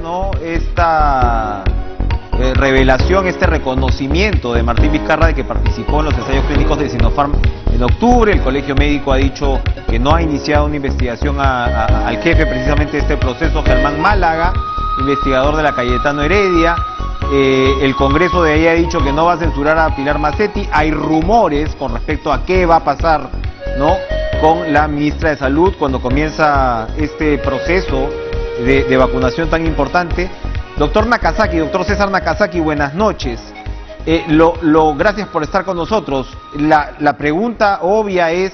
¿no?, esta revelación, este reconocimiento de Martín Vizcarra de que participó en los ensayos clínicos de Sinopharm en octubre. El Colegio Médico ha dicho que no ha iniciado una investigación al jefe precisamente de este proceso, Germán Málaga, investigador de la Cayetano Heredia. El Congreso de ahí ha dicho que no va a censurar a Pilar Mazzetti. Hay rumores con respecto a qué va a pasar, ¿no?, con la ministra de Salud cuando comienza este proceso de vacunación tan importante. Doctor Nakazaki, doctor César Nakazaki, buenas noches. Gracias por estar con nosotros. La pregunta obvia es,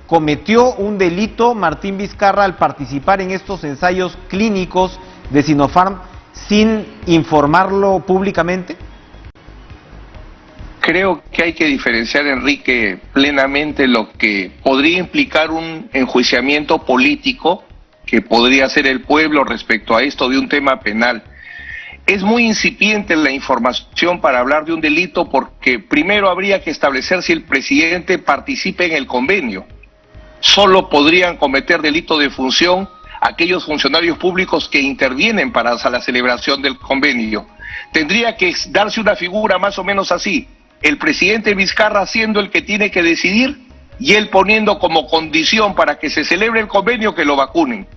¿cometió un delito Martín Vizcarra al participar en estos ensayos clínicos de Sinopharm sin informarlo públicamente? Creo que hay que diferenciar, Enrique, plenamente lo que podría implicar un enjuiciamiento político que podría hacer el pueblo respecto a esto de un tema penal. Es muy incipiente la información para hablar de un delito porque primero habría que establecer si el presidente participa en el convenio. Solo podrían cometer delito de función aquellos funcionarios públicos que intervienen para la celebración del convenio. Tendría que darse una figura más o menos así: el presidente Vizcarra siendo el que tiene que decidir y él poniendo como condición para que se celebre el convenio que lo vacunen.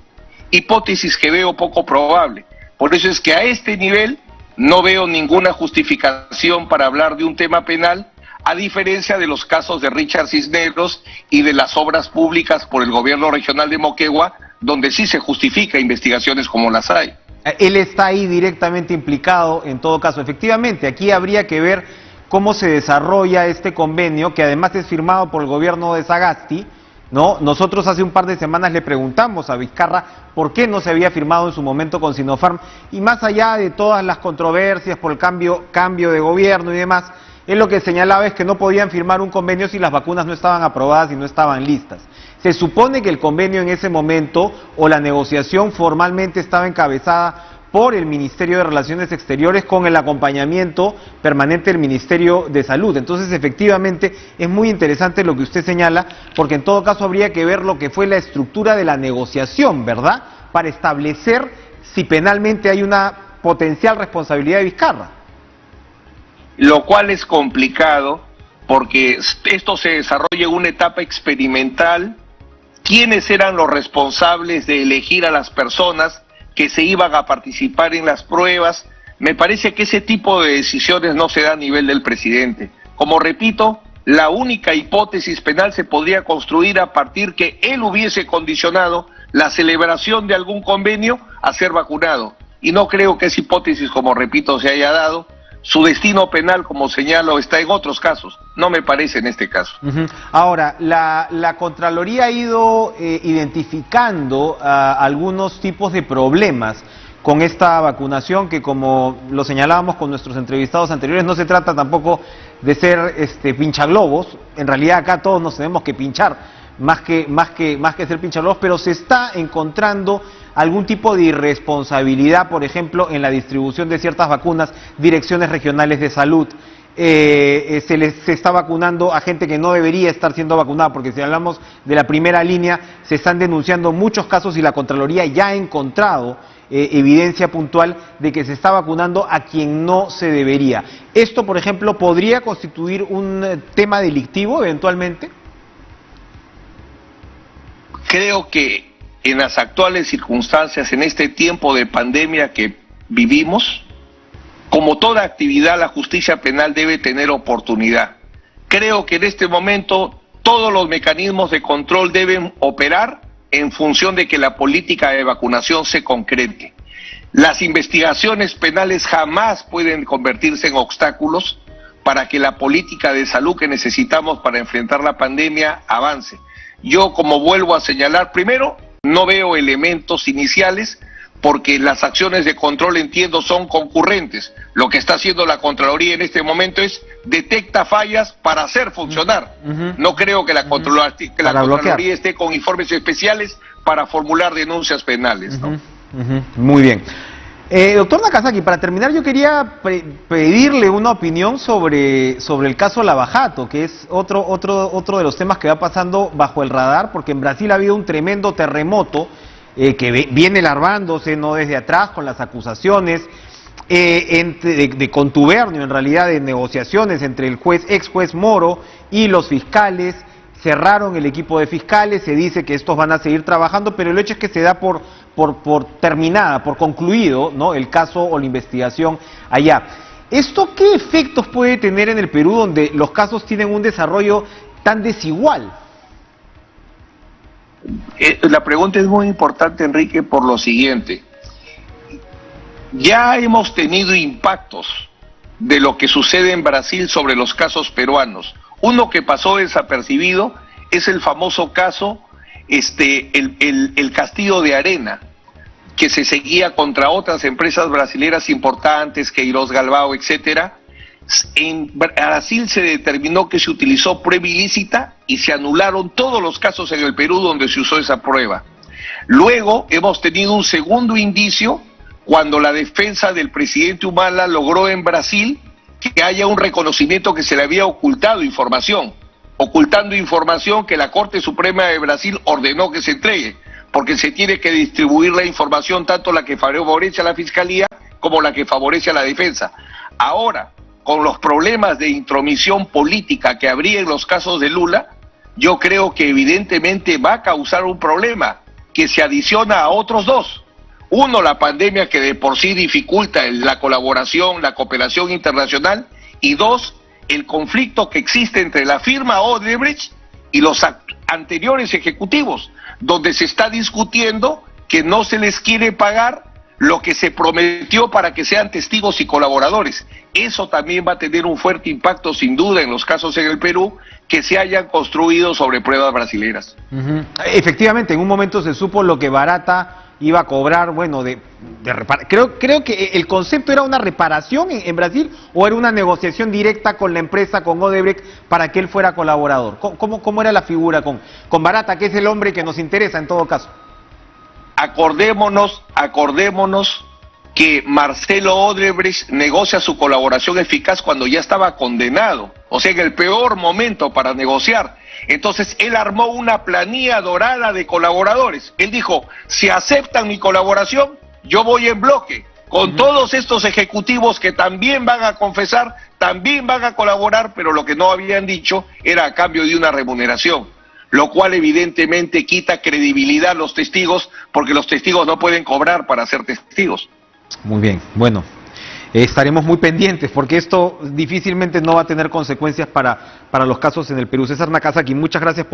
Hipótesis que veo poco probable. Por eso es que a este nivel no veo ninguna justificación para hablar de un tema penal, a diferencia de los casos de Richard Cisneros y de las obras públicas por el gobierno regional de Moquegua, donde sí se justifica investigaciones como las hay. Él está ahí directamente implicado en todo caso. Efectivamente, aquí habría que ver cómo se desarrolla este convenio, que además es firmado por el gobierno de Sagasti, ¿no? Nosotros hace un par de semanas le preguntamos a Vizcarra por qué no se había firmado en su momento con Sinopharm, y más allá de todas las controversias por el cambio de gobierno y demás, él lo que señalaba es que no podían firmar un convenio si las vacunas no estaban aprobadas y no estaban listas. Se supone que el convenio en ese momento, o la negociación formalmente, estaba encabezada por el Ministerio de Relaciones Exteriores con el acompañamiento permanente del Ministerio de Salud. Entonces, efectivamente, es muy interesante lo que usted señala, porque en todo caso habría que ver lo que fue la estructura de la negociación, ¿verdad?, para establecer si penalmente hay una potencial responsabilidad de Vizcarra. Lo cual es complicado, porque esto se desarrolla en una etapa experimental. ¿Quiénes eran los responsables de elegir a las personas que se iban a participar en las pruebas? Me parece que ese tipo de decisiones no se da a nivel del presidente. Como repito, la única hipótesis penal se podría construir a partir que él hubiese condicionado la celebración de algún convenio a ser vacunado. Y no creo que esa hipótesis, como repito, se haya dado. Su destino penal, como señalo, está en otros casos. No me parece en este caso. Ahora, la Contraloría ha ido identificando algunos tipos de problemas con esta vacunación, que como lo señalábamos con nuestros entrevistados anteriores, no se trata tampoco de ser pinchaglobos. En realidad acá todos nos tenemos que pinchar, más que ser pinchaglobos, pero se está encontrando algún tipo de irresponsabilidad, por ejemplo, en la distribución de ciertas vacunas, direcciones regionales de salud. Se está vacunando a gente que no debería estar siendo vacunada, porque si hablamos de la primera línea, se están denunciando muchos casos y la Contraloría ya ha encontrado evidencia puntual de que se está vacunando a quien no se debería. ¿Esto, por ejemplo, podría constituir un tema delictivo eventualmente? Creo que en las actuales circunstancias, en este tiempo de pandemia que vivimos, como toda actividad, la justicia penal debe tener oportunidad. Creo que en este momento todos los mecanismos de control deben operar en función de que la política de vacunación se concrete. Las investigaciones penales jamás pueden convertirse en obstáculos para que la política de salud que necesitamos para enfrentar la pandemia avance. Yo, como vuelvo a señalar, primero, no veo elementos iniciales, porque las acciones de control, entiendo, son concurrentes. Lo que está haciendo la Contraloría en este momento es detecta fallas para hacer funcionar. No creo que la Contraloría esté con informes especiales para formular denuncias penales, ¿no? Muy bien. Doctor Nakazaki, para terminar, yo quería pedirle una opinión sobre el caso Lava Jato, que es otro de los temas que va pasando bajo el radar, porque en Brasil ha habido un tremendo terremoto que viene larvándose, no desde atrás, con las acusaciones de contubernio, en realidad, de negociaciones entre el ex juez Moro y los fiscales. Cerraron el equipo de fiscales, se dice que estos van a seguir trabajando, pero el hecho es que se da por terminada, por concluido, ¿no?, el caso o la investigación allá. ¿Esto qué efectos puede tener en el Perú, donde los casos tienen un desarrollo tan desigual? La pregunta es muy importante, Enrique, por lo siguiente. Ya hemos tenido impactos de lo que sucede en Brasil sobre los casos peruanos. Uno que pasó desapercibido es el famoso caso, el Castillo de Arena, que se seguía contra otras empresas brasileras importantes, Queiroz Galvao, etcétera. En Brasil se determinó que se utilizó prueba ilícita y se anularon todos los casos en el Perú donde se usó esa prueba. Luego hemos tenido un segundo indicio cuando la defensa del presidente Humala logró en Brasil que haya un reconocimiento que se le había ocultando información que la Corte Suprema de Brasil ordenó que se entregue, porque se tiene que distribuir la información, tanto la que favorece a la Fiscalía como la que favorece a la defensa. Ahora, con los problemas de intromisión política que habría en los casos de Lula, yo creo que evidentemente va a causar un problema que se adiciona a otros dos. Uno, la pandemia, que de por sí dificulta la colaboración, la cooperación internacional, y dos, el conflicto que existe entre la firma Odebrecht y los anteriores ejecutivos, donde se está discutiendo que no se les quiere pagar lo que se prometió para que sean testigos y colaboradores. Eso también va a tener un fuerte impacto, sin duda, en los casos en el Perú que se hayan construido sobre pruebas brasileras. Efectivamente, en un momento se supo lo que Barata iba a cobrar, bueno, creo que el concepto era una reparación en Brasil, o era una negociación directa con la empresa, con Odebrecht, para que él fuera colaborador. ¿Cómo era la figura con Barata, que es el hombre que nos interesa en todo caso? Acordémonos que Marcelo Odebrecht negocia su colaboración eficaz cuando ya estaba condenado, o sea, en el peor momento para negociar. Entonces él armó una planilla dorada de colaboradores. Él dijo: si aceptan mi colaboración, yo voy en bloque con todos estos ejecutivos que también van a confesar, también van a colaborar, pero lo que no habían dicho era a cambio de una remuneración, lo cual evidentemente quita credibilidad a los testigos, porque los testigos no pueden cobrar para ser testigos. Muy bien, bueno, estaremos muy pendientes, porque esto difícilmente no va a tener consecuencias para los casos en el Perú. César Nakazaki, muchas gracias por